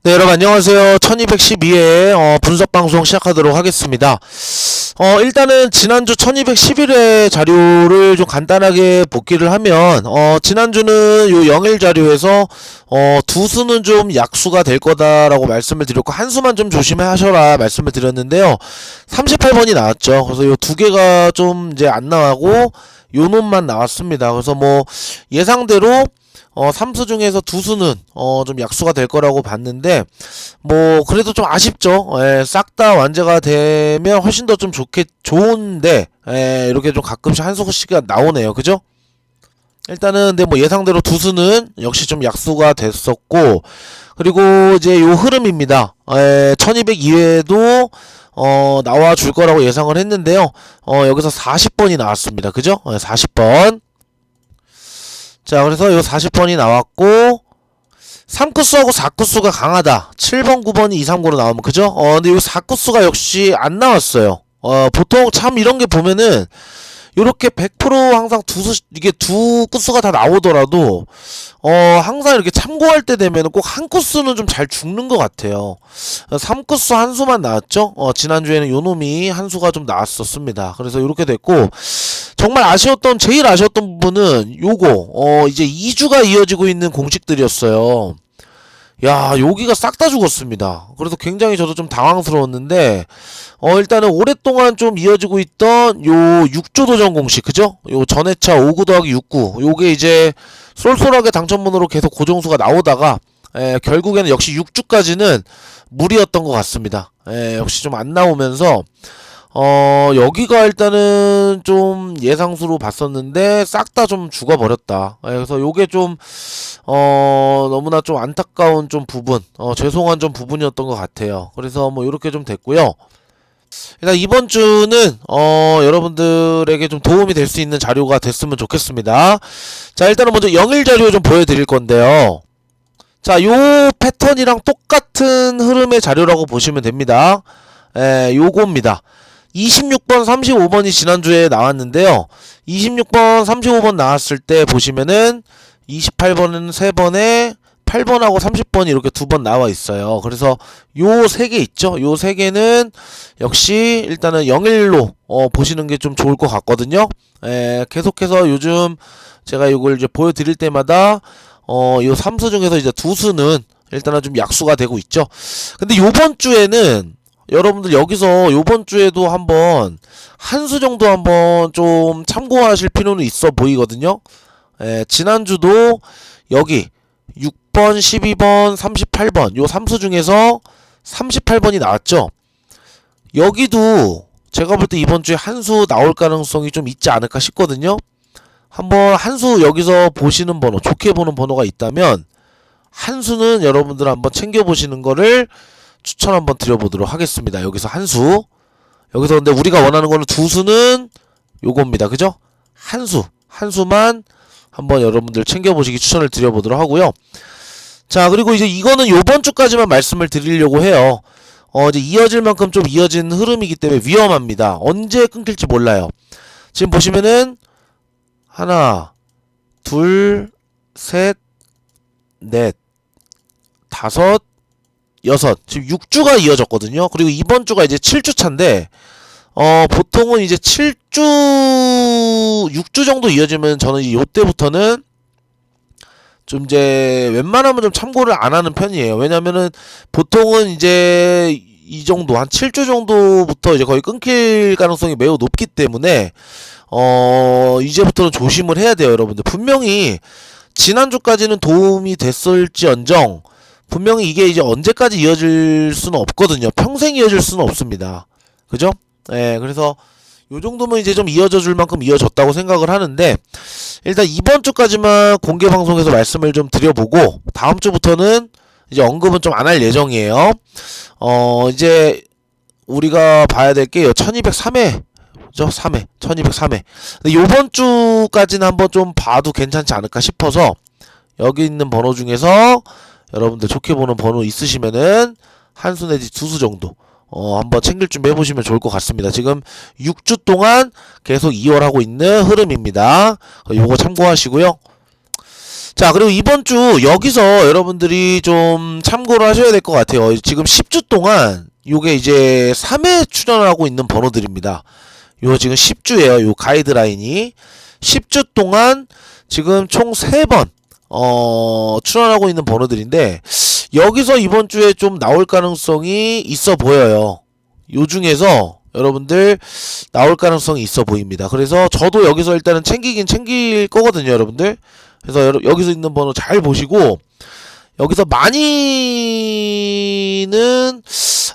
네, 여러분 안녕하세요. 1212회 분석 방송 시작하도록 하겠습니다. 일단은 지난주 1211회 자료를 좀 간단하게 복기를 하면 지난주는 요 영일 자료에서 두 수는 좀 약수가 될 거다라고 말씀을 드렸고 한 수만 좀 조심하셔라 말씀을 드렸는데요. 38번이 나왔죠. 그래서 요 두 개가 좀 이제 안 나가고 요 놈만 나왔습니다. 그래서 뭐 예상대로 3수 중에서 2수는 좀 약수가 될 거라고 봤는데 뭐 그래도 좀 아쉽죠. 싹 다 완제가 되면 훨씬 더 좀 좋은데 이렇게 좀 가끔씩 한 수씩가 나오네요. 그죠? 일단은 근데 뭐 예상대로 2수는 역시 좀 약수가 됐었고, 그리고 이제 요 흐름입니다. 1202회도 나와 줄 거라고 예상을 했는데요. 여기서 40번이 나왔습니다. 그죠? 40번. 자, 그래서 요 40번이 나왔고 3구수하고 4구수가 강하다. 7번, 9번이 2, 3, 9로 나오면 그죠? 근데 요 4구수가 역시 안 나왔어요. 보통 참 이런 게 보면은 요렇게 100% 항상 이게 두 구수가 다 나오더라도 항상 이렇게 참고할 때 되면은 꼭 한 구수는 좀 잘 죽는 것 같아요. 3구수 한 수만 나왔죠? 지난주에는 요 놈이 한 수가 좀 나왔었습니다. 그래서 이렇게 됐고, 정말 제일 아쉬웠던 부분은 요거, 이제 2주가 이어지고 있는 공식들이었어요. 야, 여기가 싹 다 죽었습니다. 그래서 굉장히 저도 좀 당황스러웠는데, 일단은 오랫동안 좀 이어지고 있던 요 6조 도전 공식, 그죠? 요 전회차 59 더하기 69, 요게 이제 쏠쏠하게 당첨문으로 계속 고정수가 나오다가, 결국에는 역시 6주까지는 무리였던 것 같습니다. 역시 좀 안 나오면서, 여기가 일단은 좀 예상수로 봤었는데 싹 다 좀 죽어버렸다. 그래서 요게 좀 너무나 좀 안타까운 좀 부분, 죄송한 좀 부분이었던 것 같아요. 그래서 뭐 요렇게 좀 됐고요. 일단 이번 주는 여러분들에게 좀 도움이 될 수 있는 자료가 됐으면 좋겠습니다. 자, 일단은 먼저 영일 자료 좀 보여드릴 건데요. 자, 요 패턴이랑 똑같은 흐름의 자료라고 보시면 됩니다. 요겁니다. 26번, 35번이 지난주에 나왔는데요. 26번, 35번 나왔을 때 보시면은 28번은 3번에 8번하고 30번이 이렇게 2번 나와 있어요. 그래서 요 3개 있죠. 요 3개는 역시 일단은 0일로 보시는 게 좀 좋을 것 같거든요. 계속해서 요즘 제가 이걸 이제 보여드릴 때마다 요 3수 중에서 이제 2수는 일단은 좀 약수가 되고 있죠. 근데 요번 주에는 여러분들 여기서 요번 주에도 한번 한 수 정도 한번 좀 참고하실 필요는 있어 보이거든요. 지난주도 여기 6번, 12번, 38번 요 3수 중에서 38번이 나왔죠. 여기도 제가 볼 때 이번 주에 한 수 나올 가능성이 좀 있지 않을까 싶거든요. 한번 한 수 여기서 보시는 번호, 좋게 보는 번호가 있다면 한 수는 여러분들 한번 챙겨보시는 거를 추천 한번 드려보도록 하겠습니다. 여기서 한 수. 여기서 근데 우리가 원하는 거는 2수는 요겁니다. 그죠? 한 수만 한번 여러분들 챙겨보시기 추천을 드려보도록 하고요. 자, 그리고 이제 이거는 요번 주까지만 말씀을 드리려고 해요. 이제 이어질 만큼 좀 이어진 흐름이기 때문에 위험합니다. 언제 끊길지 몰라요. 지금 보시면은 하나, 둘, 셋, 넷, 다섯, 여섯. 지금 6주가 이어졌거든요. 그리고 이번 주가 이제 7주 차인데, 보통은 이제 6주 정도 이어지면 저는 이제 요때부터는 좀 이제 웬만하면 좀 참고를 안 하는 편이에요. 왜냐면은 보통은 이제 이 정도, 한 7주 정도부터 이제 거의 끊길 가능성이 매우 높기 때문에, 이제부터는 조심을 해야 돼요, 여러분들. 분명히 지난주까지는 도움이 됐을지언정, 분명히 이게 이제 언제까지 이어질 수는 없거든요. 평생 이어질 수는 없습니다. 그죠? 그래서 요 정도면 이제 좀 이어져 줄 만큼 이어졌다고 생각을 하는데, 일단 이번 주까지만 공개 방송에서 말씀을 좀 드려보고, 다음 주부터는 이제 언급은 좀 안 할 예정이에요. 이제 우리가 봐야 될 게 1203회. 그죠? 3회. 1203회. 근데 요번 주까지는 한번 좀 봐도 괜찮지 않을까 싶어서, 여기 있는 번호 중에서 여러분들 좋게 보는 번호 있으시면은 한 수 내지 2수 정도 한번 챙길 준비 해보시면 좋을 것 같습니다. 지금 6주 동안 계속 이어하고 있는 흐름입니다. 요거 참고하시고요. 자, 그리고 이번 주 여기서 여러분들이 좀 참고를 하셔야 될 것 같아요. 지금 10주 동안 요게 이제 3회 출연하고 있는 번호들입니다. 요 지금 10주예요. 요 가이드라인이 10주 동안 지금 총 3번 출연하고 있는 번호들인데, 여기서 이번 주에 좀 나올 가능성이 있어 보여요. 요 중에서 여러분들 나올 가능성이 있어 보입니다. 그래서 저도 여기서 일단은 챙기긴 챙길 거거든요, 여러분들. 그래서 여기서 있는 번호 잘 보시고, 여기서 많이는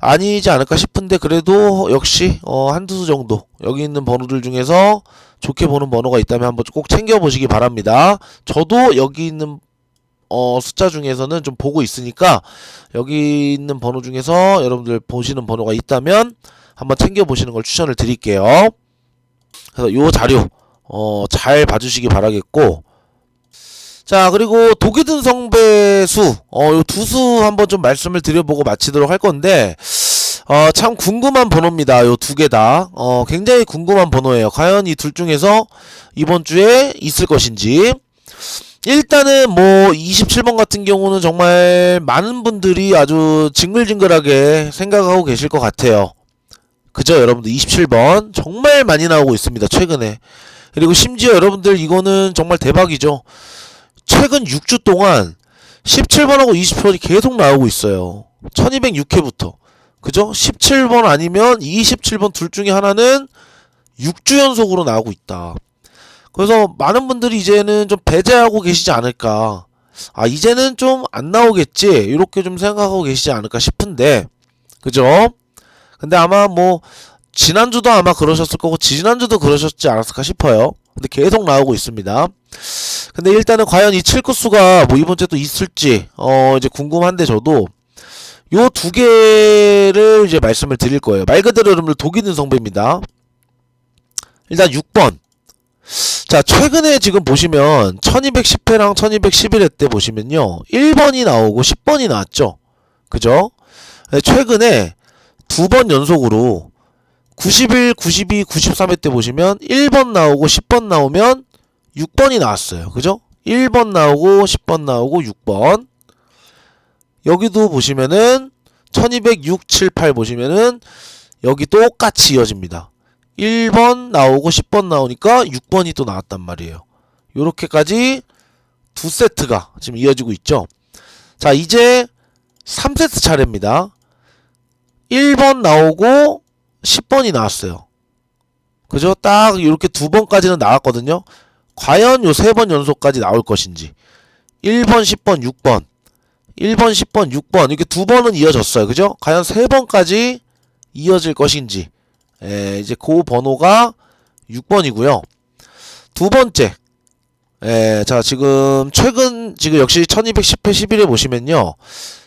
아니지 않을까 싶은데, 그래도 역시 한두 수 정도 여기 있는 번호들 중에서 좋게 보는 번호가 있다면 한번 꼭 챙겨보시기 바랍니다. 저도 여기 있는 숫자 중에서는 좀 보고 있으니까, 여기 있는 번호 중에서 여러분들 보시는 번호가 있다면 한번 챙겨보시는 걸 추천을 드릴게요. 그래서 요 자료 잘 봐주시기 바라겠고, 자, 그리고 독이 든 성배수 요 두 수 한번 좀 말씀을 드려보고 마치도록 할 건데, 참 궁금한 번호입니다. 요 두 개 다 굉장히 궁금한 번호예요. 과연 이 둘 중에서 이번 주에 있을 것인지. 일단은 뭐 27번 같은 경우는 정말 많은 분들이 아주 징글징글하게 생각하고 계실 것 같아요. 그죠? 여러분들 27번 정말 많이 나오고 있습니다, 최근에. 그리고 심지어 여러분들 이거는 정말 대박이죠. 최근 6주 동안 17번하고 20번이 계속 나오고 있어요. 1206회부터. 그죠? 17번 아니면 27번 둘 중에 하나는 6주 연속으로 나오고 있다. 그래서 많은 분들이 이제는 좀 배제하고 계시지 않을까. 아, 이제는 좀 안 나오겠지, 이렇게 좀 생각하고 계시지 않을까 싶은데, 그죠? 근데 아마 뭐 지난주도 아마 그러셨을 거고 지난주도 그러셨지 않았을까 싶어요. 근데 계속 나오고 있습니다. 근데 일단은 과연 이 7구수가 뭐 이번 주에 또 있을지 이제 궁금한데, 저도 요 두 개를 이제 말씀을 드릴 거예요. 말 그대로 여러분들 독이 든 성배입니다. 일단 6번. 자, 최근에 지금 보시면 1210회랑 1211회 때 보시면요, 1번이 나오고 10번이 나왔죠. 그죠? 최근에 두 번 연속으로 91, 92, 93회 때 보시면 1번 나오고 10번 나오면 6번이 나왔어요. 그죠? 1번 나오고 10번 나오고 6번. 여기도 보시면은 1206, 7, 8 보시면은 여기 똑같이 이어집니다. 1번 나오고 10번 나오니까 6번이 또 나왔단 말이에요. 요렇게까지 두 세트가 지금 이어지고 있죠. 자, 이제 3세트 차례입니다. 1번 나오고 10번이 나왔어요. 그죠? 딱 이렇게 두 번까지는 나왔거든요. 과연 요 세 번 연속까지 나올 것인지. 1번, 10번, 6번. 1번, 10번, 6번. 이렇게 두 번은 이어졌어요. 그죠? 과연 세 번까지 이어질 것인지. 이제 그 번호가 6번이고요. 두 번째. 자, 지금 최근 지금 역시 1210회 11회 보시면요,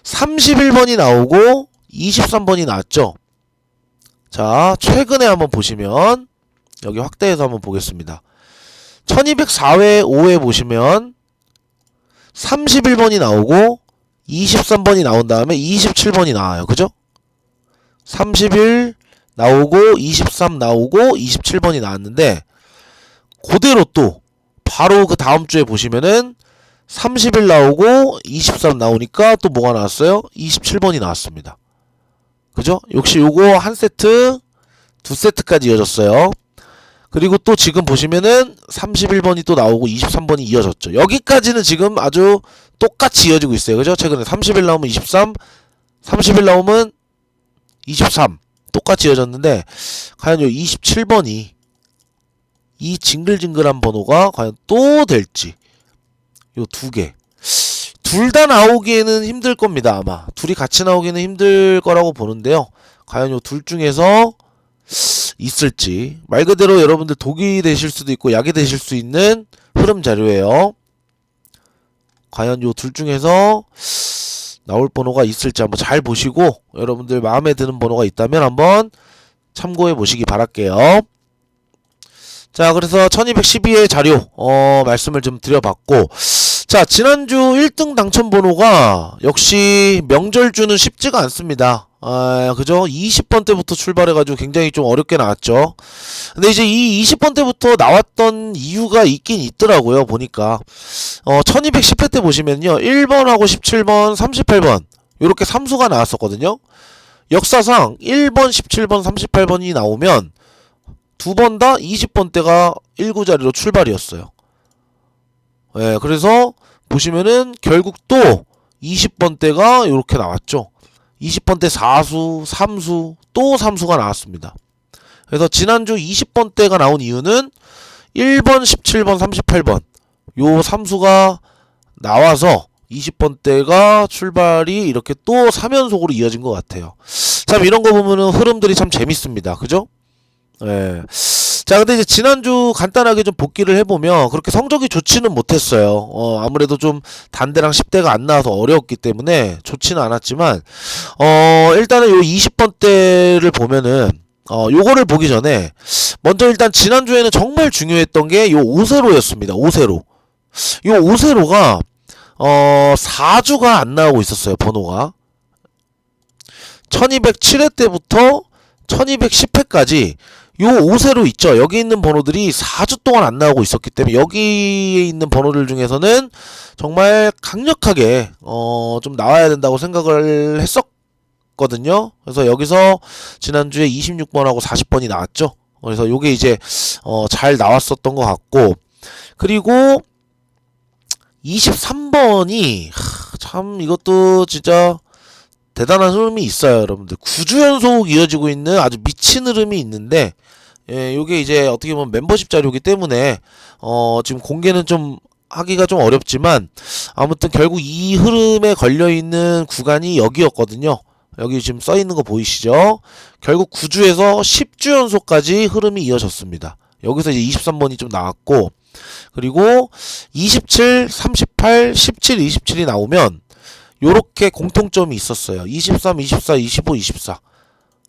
31번이 나오고 23번이 나왔죠. 자, 최근에 한번 보시면 여기 확대해서 한번 보겠습니다. 1204회 5회 보시면 31번이 나오고 23번이 나온 다음에 27번이 나와요. 그죠? 31 나오고 23 나오고 27번이 나왔는데, 그대로 또 바로 그 다음 주에 보시면은 30일 나오고 23 나오니까 또 뭐가 나왔어요? 27번이 나왔습니다. 그죠? 역시 요거 한 세트, 두 세트까지 이어졌어요. 그리고 또 지금 보시면은 31번이 또 나오고 23번이 이어졌죠. 여기까지는 지금 아주 똑같이 이어지고 있어요. 그죠? 최근에 30일 나오면 23, 30일 나오면 23 똑같이 이어졌는데, 과연 요 27번이 이 징글징글한 번호가 과연 또 될지. 요 두 개. 둘 다 나오기에는 힘들 겁니다. 아마 둘이 같이 나오기는 힘들 거라고 보는데요. 과연 요 둘 중에서 있을지. 말 그대로 여러분들 독이 되실 수도 있고 약이 되실 수 있는 흐름 자료예요. 과연 요 둘 중에서 나올 번호가 있을지 한번 잘 보시고, 여러분들 마음에 드는 번호가 있다면 한번 참고해 보시기 바랄게요. 자, 그래서 1212의 자료 말씀을 좀 드려봤고, 자, 지난주 1등 당첨번호가 역시 명절주는 쉽지가 않습니다. 그죠? 20번 때부터 출발해가지고 굉장히 좀 어렵게 나왔죠. 근데 이제 이 20번 때부터 나왔던 이유가 있긴 있더라고요, 보니까. 1210회 때 보시면요. 1번하고 17번, 38번. 요렇게 3수가 나왔었거든요. 역사상 1번, 17번, 38번이 나오면 두 번 다 20번 대가 1구자리로 출발이었어요. 예, 그래서 보시면은 결국 또 20번 대가 이렇게 나왔죠. 20번 대 4수, 3수, 또 3수가 나왔습니다. 그래서 지난주 20번 대가 나온 이유는 1번, 17번, 38번 요 3수가 나와서 20번 대가 출발이 이렇게 또 3연속으로 이어진 것 같아요. 참 이런 거 보면은 흐름들이 참 재밌습니다. 그죠? 예. 자, 근데 이제 지난주 간단하게 좀 복기를 해보면 그렇게 성적이 좋지는 못했어요. 아무래도 좀 단대랑 10대가 안 나와서 어려웠기 때문에 좋지는 않았지만, 일단은 요 20번대를 보면은, 요거를 보기 전에, 먼저 일단 지난주에는 정말 중요했던 게 요 5세로였습니다. 5세로. 요 5세로가, 4주가 안 나오고 있었어요, 번호가. 1207회 때부터 1210회까지 요 5세로 있죠. 여기 있는 번호들이 4주 동안 안 나오고 있었기 때문에 여기에 있는 번호들 중에서는 정말 강력하게 좀 나와야 된다고 생각을 했었거든요. 그래서 여기서 지난주에 26번하고 40번이 나왔죠. 그래서 요게 이제 잘 나왔었던 것 같고, 그리고 23번이 참 이것도 진짜 대단한 흐름이 있어요, 여러분들. 9주 연속 이어지고 있는 아주 미친 흐름이 있는데, 예, 요게 이제 어떻게 보면 멤버십 자료이기 때문에, 지금 공개는 좀 하기가 좀 어렵지만, 아무튼 결국 이 흐름에 걸려있는 구간이 여기였거든요. 여기 지금 써있는 거 보이시죠? 결국 9주에서 10주 연속까지 흐름이 이어졌습니다. 여기서 이제 23번이 좀 나왔고, 그리고 27, 38, 17, 27이 나오면, 요렇게 공통점이 있었어요. 23, 24, 25, 24.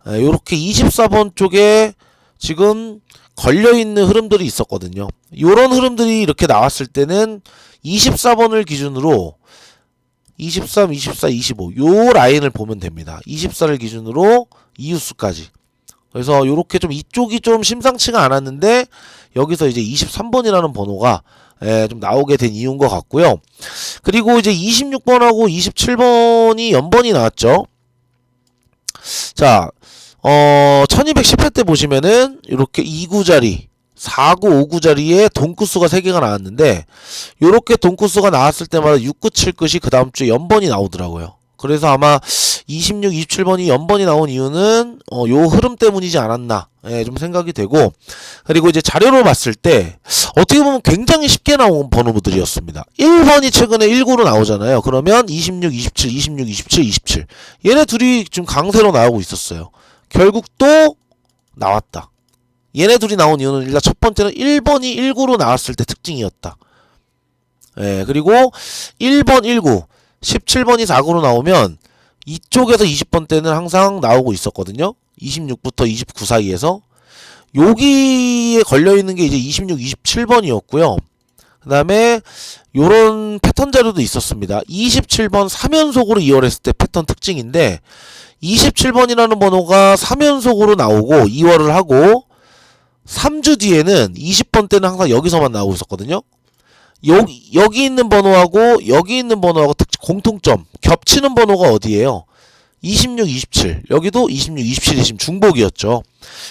요렇게 24번 쪽에 지금 걸려있는 흐름들이 있었거든요. 요런 흐름들이 이렇게 나왔을 때는 24번을 기준으로 23, 24, 25. 요 라인을 보면 됩니다. 24를 기준으로 이웃수까지. 그래서 요렇게 좀 이쪽이 좀 심상치가 않았는데 여기서 이제 23번이라는 번호가 좀 나오게 된 이유인 것 같고요. 그리고 이제 26번하고 27번이 연번이 나왔죠. 자, 1210회 때 보시면은 이렇게 2구자리, 4구, 5구자리에 동구수가 3개가 나왔는데 요렇게 동구수가 나왔을 때마다 6구, 7끝이 그 다음 주에 연번이 나오더라고요. 그래서 아마 26, 27번이 연번이 나온 이유는 요 흐름 때문이지 않았나 좀 생각이 되고, 그리고 이제 자료로 봤을 때 어떻게 보면 굉장히 쉽게 나온 번호들이었습니다. 1번이 최근에 1구로 나오잖아요. 그러면 26, 27, 26, 27, 27 얘네 둘이 지금 강세로 나오고 있었어요. 결국 또 나왔다. 얘네 둘이 나온 이유는 일단 첫 번째는 1번이 1구로 나왔을 때 특징이었다. 그리고 1번 1구 17번이 4구로 나오면 이쪽에서 20번 때는 항상 나오고 있었거든요. 26부터 29 사이에서. 여기에 걸려있는 게 이제 26, 27번이었고요. 그 다음에 요런 패턴 자료도 있었습니다. 27번 3연속으로 2월했을 때 패턴 특징인데 27번이라는 번호가 3연속으로 나오고 2월을 하고 3주 뒤에는 20번 때는 항상 여기서만 나오고 있었거든요. 여기 있는 번호하고 여기 있는 번호하고 공통점 겹치는 번호가 어디예요? 26, 27 여기도 26, 27이 지금 중복이었죠.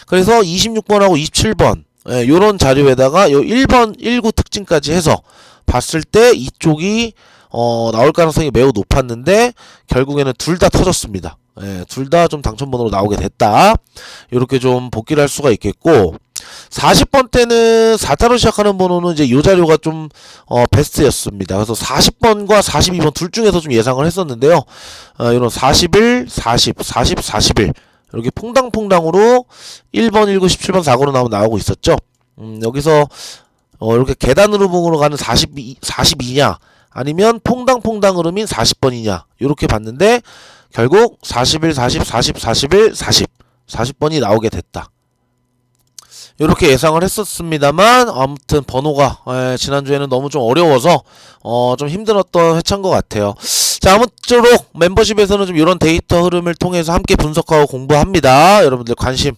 그래서 26번하고 27번 요런 자료에다가 요 1번, 19 특징까지 해서 봤을 때 이쪽이 나올 가능성이 매우 높았는데 결국에는 둘 다 터졌습니다. 둘 다 좀 당첨번호로 나오게 됐다. 이렇게 좀 복귀를 할 수가 있겠고, 40번 때는 4타로 시작하는 번호는 이제 요 자료가 좀 베스트였습니다. 그래서 40번과 42번 둘 중에서 좀 예상을 했었는데요. 이런 41, 40, 40, 41 이렇게 퐁당퐁당으로 1번, 19, 17번 4구로 나오고 있었죠. 여기서 이렇게 계단 흐름으로 가는 42냐 아니면 퐁당퐁당 흐름인 40번이냐 이렇게 봤는데 결국 41, 40, 40, 41, 40 40번이 나오게 됐다. 이렇게 예상을 했었습니다만 아무튼 번호가 지난주에는 너무 좀 어려워서 좀 힘들었던 회차인 것 같아요. 자, 아무쪼록 멤버십에서는 좀 이런 데이터 흐름을 통해서 함께 분석하고 공부합니다. 여러분들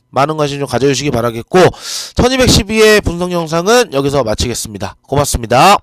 많은 관심 좀 가져주시기 바라겠고 1212의 분석 영상은 여기서 마치겠습니다. 고맙습니다.